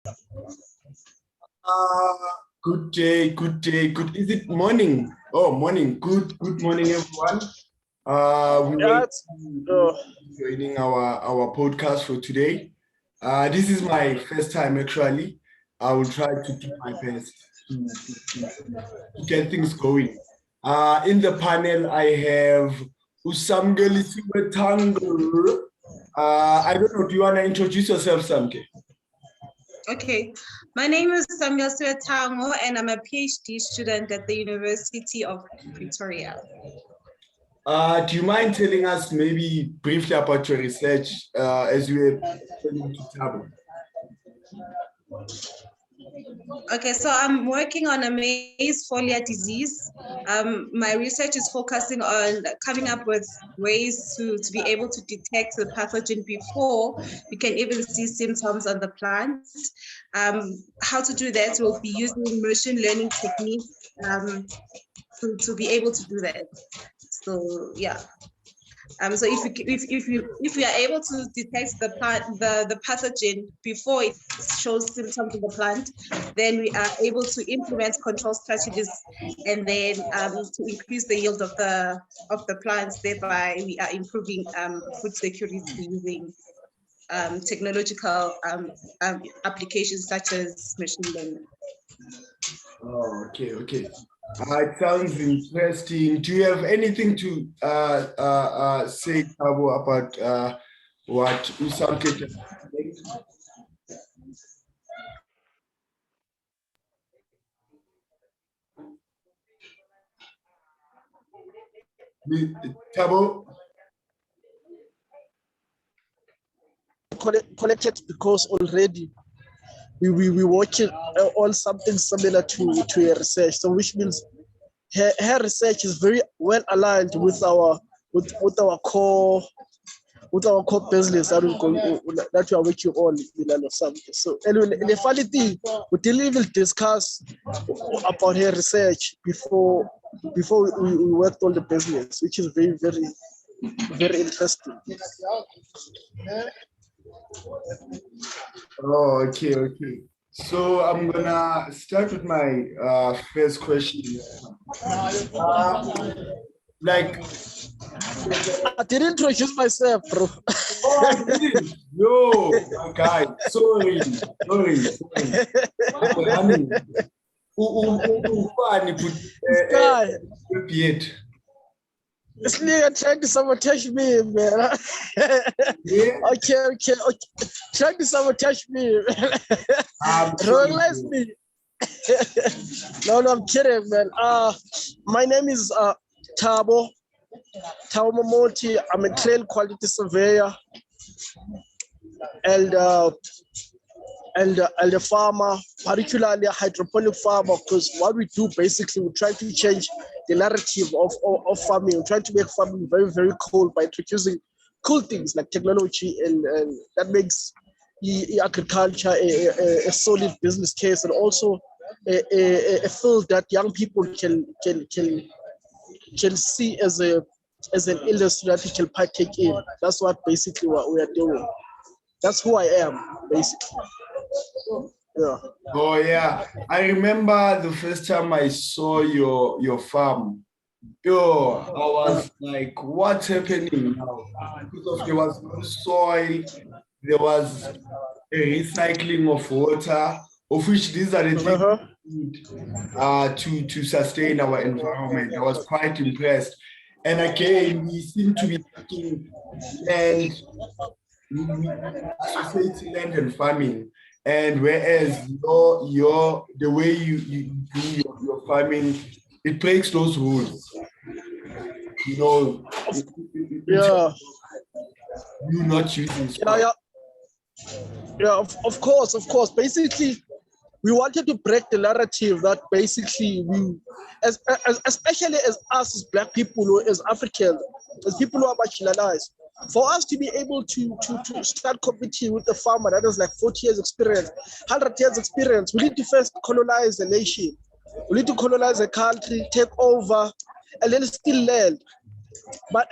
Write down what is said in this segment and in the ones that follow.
Uh, Good day, good day, good. Is it morning? Oh, morning. Good morning, everyone. We Yeah, were joining our podcast for today. This is my first time actually. I will try to do my best to get things going. In the panel, I have Usamgeli Siwetango. I don't know. Do you want to introduce yourself, Samke? Okay, my name is Samuel Suetango and I'm a PhD student at the University of Pretoria. Do you mind telling us maybe briefly about your research as you were telling to Tabo? Okay, so I'm working on a maize foliar disease. My research is focusing on coming up with ways to be able to detect the pathogen before we can even see symptoms on the plant. How to do that, we'll be using machine learning techniques to be able to do that. So yeah. So if we are able to detect the pathogen before it shows symptoms in the plant, then we are able to implement control strategies and then to increase the yield of the plants. Thereby, we are improving food security using technological applications such as machine learning. Oh, okay. It sounds interesting. Do you have anything to say, Tabo, about what Usamke just said? Tabo? connected because already we working on something similar to her research. So which means her research is very well aligned with our core business that we are working on in something. So anyway, the funny thing, we didn't even discuss about her research before we worked on the business, which is very interesting. Oh, okay. So I'm gonna start with my first question. I didn't introduce myself, bro. Oh, I didn't. No, my guy. Sorry. This nigga trying to sabotage me, man. Yeah. Okay. Trying to sabotage me. Realize me. No, I'm kidding, man. My name is Tabo Momoti. I'm a trained quality surveyor and a farmer, particularly a hydroponic farmer, because what we do basically, we try to change the narrative of farming. We try to make farming very cool by introducing cool things like technology, and that makes agriculture a solid business case, and also a field that young people can see as an industry that we can partake in. That's what basically what we are doing. That's who I am, basically. Yeah. Oh yeah, I remember the first time I saw your farm. Yo, I was like, what's happening now? Because there was no soil, there was a recycling of water, of which these are the things we need to sustain our environment. I was quite impressed. And again, we seem to be taking land, associating land and farming. And whereas the way you do your farming, it breaks those rules. You not using soil. Yeah, of course. Basically, we wanted to break the narrative that basically we, especially as us as Black people, as Africans, as people who are marginalized, for us to be able to start competing with a farmer that has like 40 years experience, 100 years experience, we need to first colonize the nation. We need to colonize a country, take over, and then still land.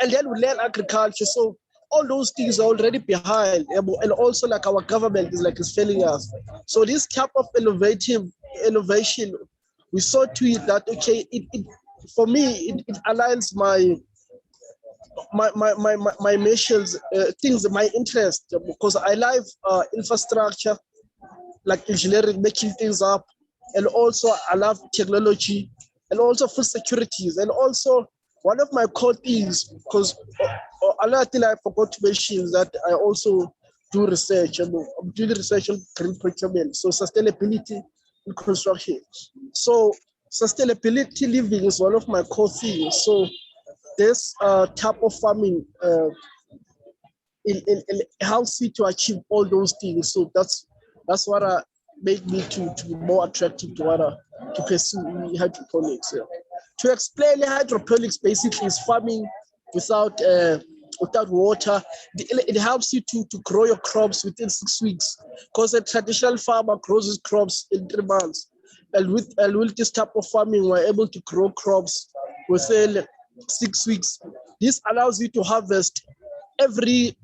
And then we learn agriculture. So all those things are already behind, and also like our government is failing us. So this type of innovation, we saw to it that okay, it for me it aligns my missions, things, my interest, because I love infrastructure, like engineering, making things up, and also I love technology, and also food securities, and also one of my core things, because another thing I forgot to mention is that I also do research. I'm doing research on green procurement, so sustainability in construction. So sustainability living is one of my core things. So this type of farming it helps you to achieve all those things. So that's what made me to be more attractive to pursue hydroponics. Yeah. To explain, hydroponics basically is farming without water. It helps you to grow your crops within 6 weeks, because a traditional farmer grows his crops in 3 months. And with this type of farming, we're able to grow crops within 6 weeks. This allows you to harvest every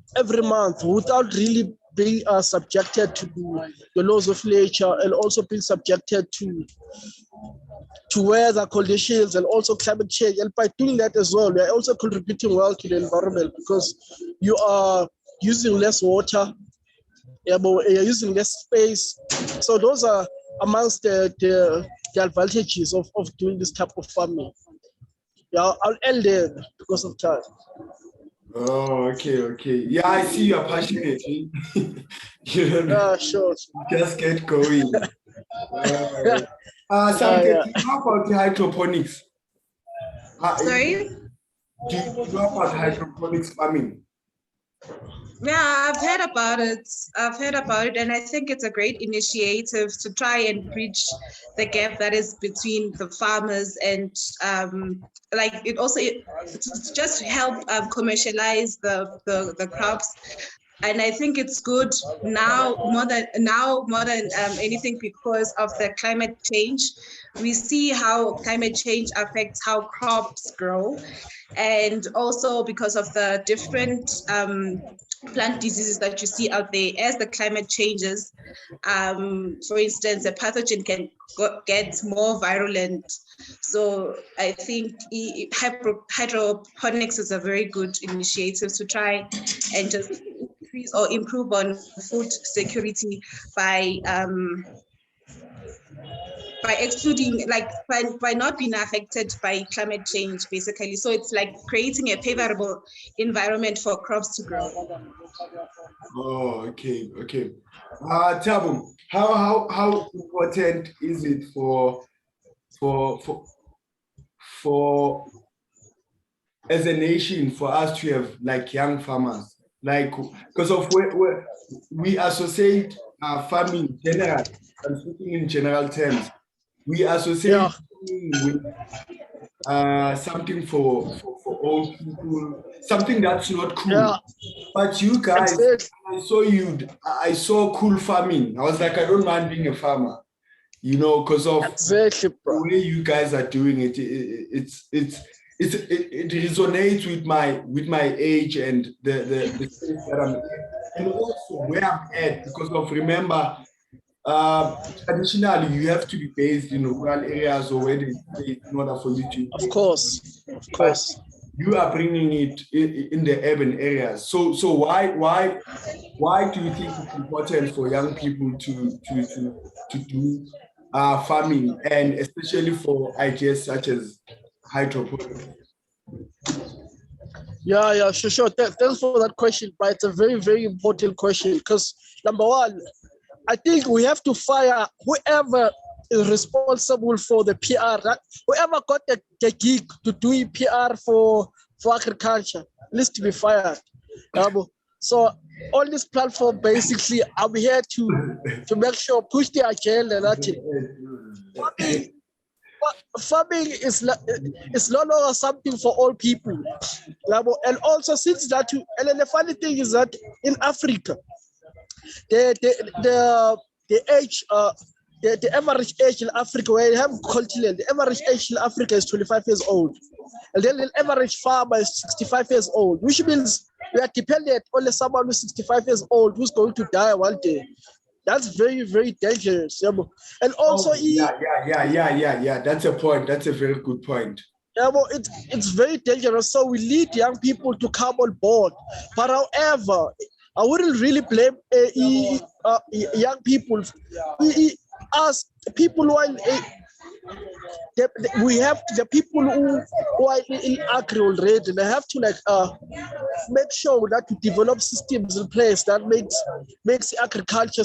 month without really being subjected to the laws of nature, and also being subjected to weather conditions and also climate change. And by doing that as well, you're also contributing well to the environment, because you are using less water, you're using less space. So those are amongst the advantages of doing this type of farming. Yeah, I'll end there because of time. Oh, okay. Yeah, I see you're passionate. Sure. Just get going. Something about hydroponics. Sorry? Do you know about hydroponics farming? Yeah, I've heard about it. And I think it's a great initiative to try and bridge the gap that is between the farmers and it also to just help commercialize the crops. And I think it's good now more than anything, because of the climate change. We see how climate change affects how crops grow, and also because of the different plant diseases that you see out there as the climate changes. For instance, a pathogen can get more virulent. So I think hydroponics is a very good initiative to try and just increase or improve on food security by excluding, by not being affected by climate change, basically. So it's like creating a favorable environment for crops to grow. Oh, okay. Tabu, how important is it for as a nation for us to have like young farmers, because of where we associate farming general, and speaking in general terms, we associate with something for old people, something that's not cool. Yeah. But you guys, I saw cool farming. I was like, I don't mind being a farmer, because of exactly, bro. the way you guys are doing it. It resonates with my age and the space that I'm in, and also where I'm at, because of, remember, traditionally you have to be based in rural areas or where they stay in order for you to. Of course. You are bringing it in the urban areas. So why do you think it's important for young people to do farming, and especially for ideas such as hydroponics? Yeah, sure. Thanks for that question, but it's a very, very important question, because number one, I think we have to fire whoever is responsible for the PR. Right? Whoever got the gig to do PR for agriculture needs to be fired. So on this platform, basically, I'm here to make sure push the agenda. Farming is no longer something for all people. And also, since that, and then the funny thing is that in Africa, the average age in Africa, where you have continent, the average age in Africa is 25 years old. And then the average farmer is 65 years old, which means we are dependent on someone who's 65 years old who's going to die one day. That's very, very dangerous. And also, yeah. That's a point. That's a very good point. It's very dangerous. So we lead young people to come on board. But however, I wouldn't really blame young people. As people who are we have the people who are in Agri already. They have to make sure that we develop systems in place that makes agriculture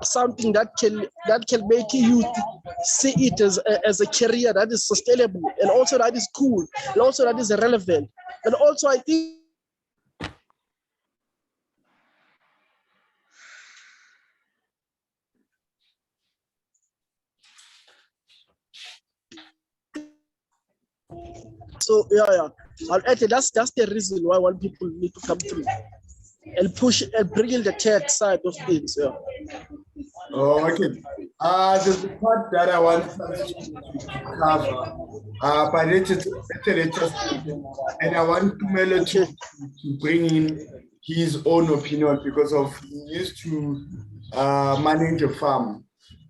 something that can make youth see it as a career that is sustainable, and also that is cool, and also that is relevant. And also I think so that's the reason why one people need to come through and push and bring in the tech side of things. Oh, okay. There's the part that I want us to cover, but it's a later stage, and I want Tumelo to bring in his own opinion because he used to manage a farm,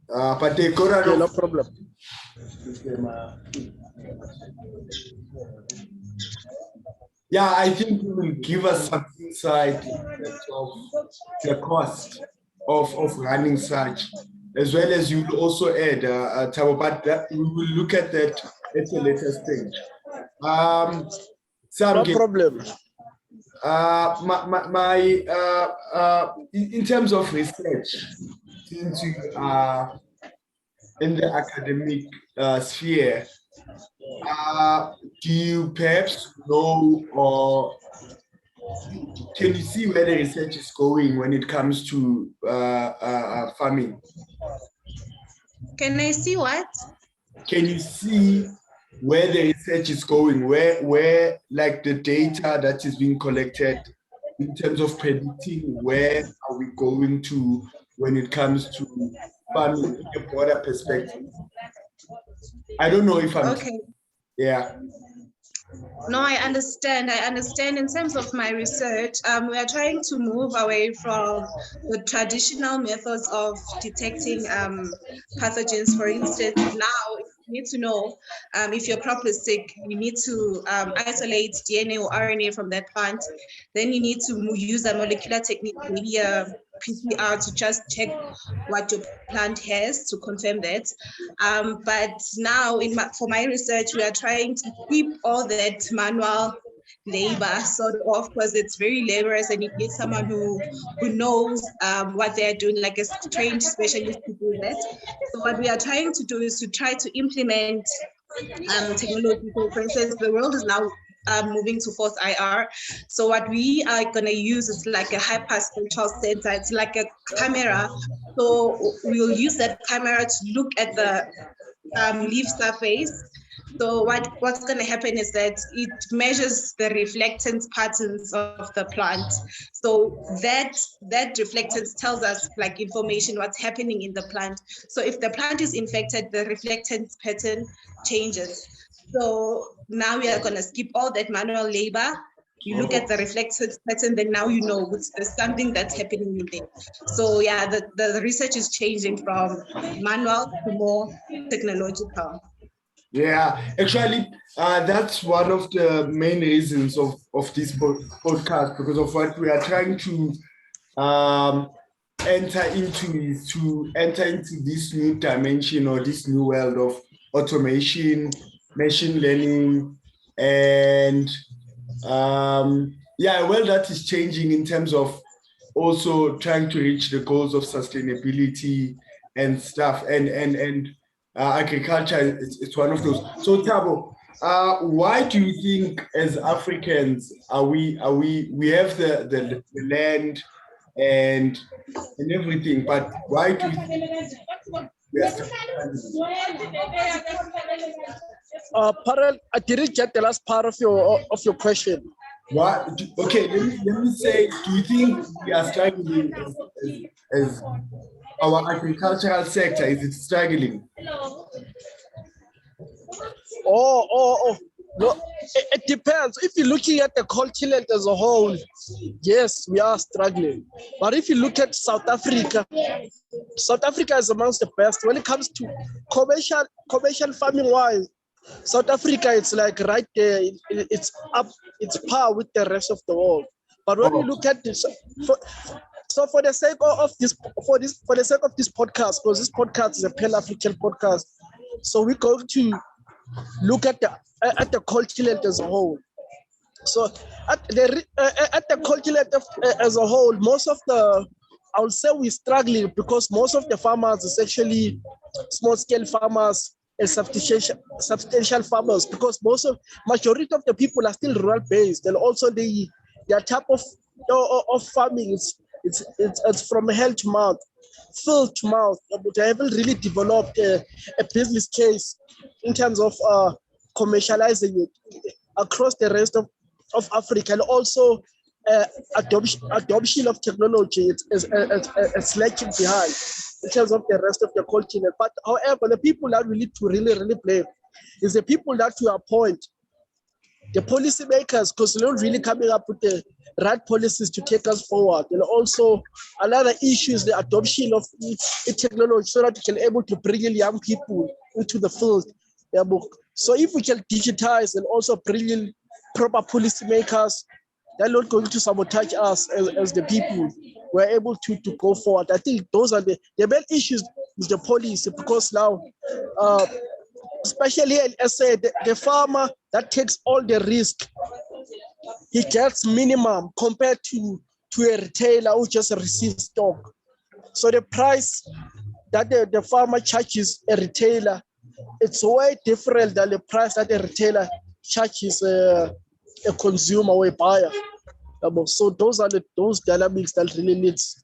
but they got out of no problem. Yeah, I think he will give us some insight in terms of the cost of running such, as well as you will also add, Tabo, but we will look at that at a later stage. No problem. In terms of research, since you are in the academic sphere, do you perhaps know, or can you see where the research is going when it comes to farming? Can I see what? Can you see where the research is going, where like the data that is being collected in terms of predicting where are we going to when it comes to farming in a broader perspective? I don't know if I'm okay. Yeah. No, I understand. In terms of my research, we are trying to move away from the traditional methods of detecting pathogens. For instance, now you need to know if your crop is sick, you need to isolate DNA or RNA from that plant. Then you need to use a molecular technique, maybe a PCR, to just check what your plant has to confirm that. But now for my research, we are trying to keep all that manual labor sort of, because it's very laborious and you need someone who knows what they're doing, like a trained specialist to do that. So what we are trying to do is to try to implement technology. So for instance, the world is now moving to fourth IR. So what we are going to use is like a hyperspectral sensor. It's like a camera. So we'll use that camera to look at the leaf surface. So what's going to happen is that it measures the reflectance patterns of the plant. So that reflectance tells us like information, what's happening in the plant. So if the plant is infected, the reflectance pattern changes. So now we are going to skip all that manual labor. You look at the reflectance pattern, then now you know there's something that's happening in there. So yeah, the research is changing from manual to more technological. Yeah, actually, that's one of the main reasons of this podcast, because of what we are trying to enter into this new dimension or this new world of automation, machine learning, and a world that is changing in terms of also trying to reach the goals of sustainability and stuff, and agriculture it's one of those. So Thabo, why do you think as Africans we have the land and everything, but why do you think Parallel, I didn't get the last part of your question. What? Okay, let me say, do you think we are struggling as our agricultural sector? Is it struggling? Oh. No, it depends. If you're looking at the continent as a whole, yes, we are struggling. But if you look at South Africa is amongst the best when it comes to commercial farming wise. South Africa, it's like right there. It's up. It's par with the rest of the world. But when you look at this, for the sake of this podcast, because this podcast is a Pan African podcast, so we're going to look at the continent as a whole. So at the continent as a whole, most of I would say we're struggling because most of the farmers is actually small-scale farmers and substantial farmers, because majority of the people are still rural-based, and also their type of farming it's from hand to mouth, field to mouth. But they haven't really developed a business case in terms of commercializing it across the rest of Africa, and also adoption of technology. It's lagging behind in terms of the rest of the continent. But however, the people that we need to really blame is the people that we appoint, the policymakers, because they're not really coming up with the right policies to take us forward. And also another issue is the adoption of technology, so that we can able to bring in young people into the field. So if we can digitize and also bring in proper policymakers, they're not going to sabotage us as the people. We're able to go forward. I think those are the main issues with the policy, because now, especially in SA, the farmer that takes all the risk, he gets minimum compared to a retailer who just receives stock. So the price that the farmer charges a retailer, it's way different than the price that the retailer charges a consumer or a buyer. So those are those dynamics that really needs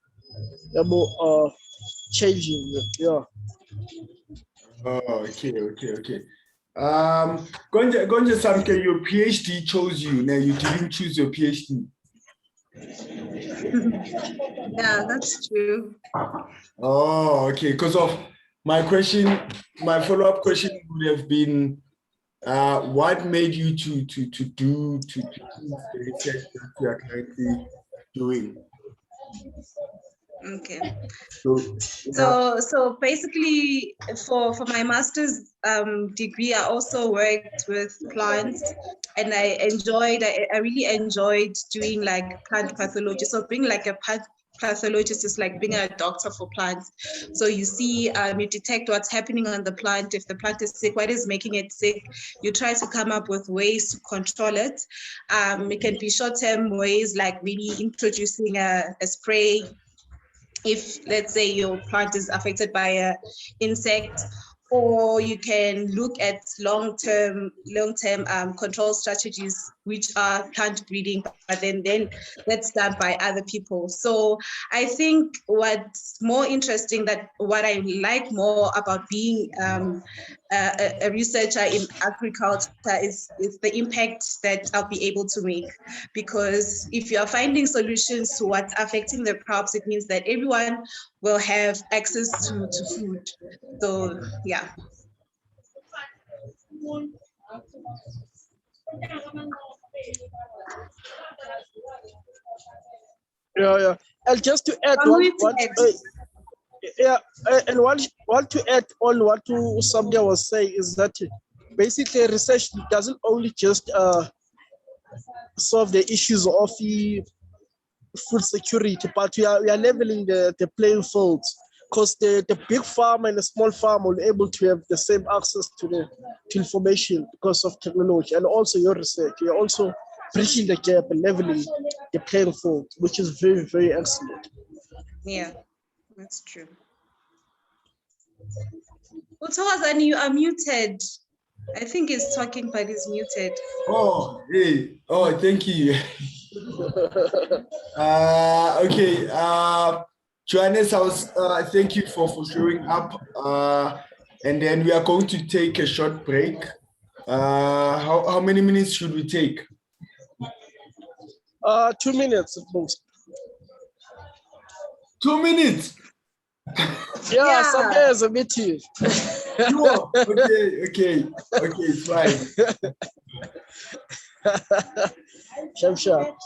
changing. Yeah. Oh, okay. Gonja Samke, your PhD chose you. Now you didn't choose your PhD. Yeah, that's true. Oh, okay. Because of my question, my follow-up question would have been, what made you to do the research that you are currently doing? Okay. So So basically, for my master's degree, I also worked with plants, and I really enjoyed doing like plant pathology. So being like a pathologist is like being a doctor for plants. So you see, you detect what's happening on the plant. If the plant is sick, what is making it sick? You try to come up with ways to control it. It can be short-term ways, like maybe introducing a spray. If, let's say, your plant is affected by an insect, or you can look at long-term control strategies, which are plant breeding, but then that's done by other people. So I think what's more interesting, that what I like more about being a researcher in agriculture is the impact that I'll be able to make. Because if you are finding solutions to what's affecting the crops, it means that everyone will have access to food. So yeah. Yeah. And just to add one to add on what Samdia was saying is that basically research doesn't only just solve the issues of the food security, but we are leveling the playing field, because the big farm and the small farm will be able to have the same access to information because of technology, and also your research. You're also bridging the gap and leveling the playing field, which is very, very excellent. Yeah, that's true. Uthokozani, you are muted. I think he's talking, but he's muted. Oh, hey. Oh, thank you. Okay. Johannes, thank you for showing up. And then we are going to take a short break. How many minutes should we take? 2 minutes at most. 2 minutes. Yeah, some days a meeting. Okay, it's fine. Sharp.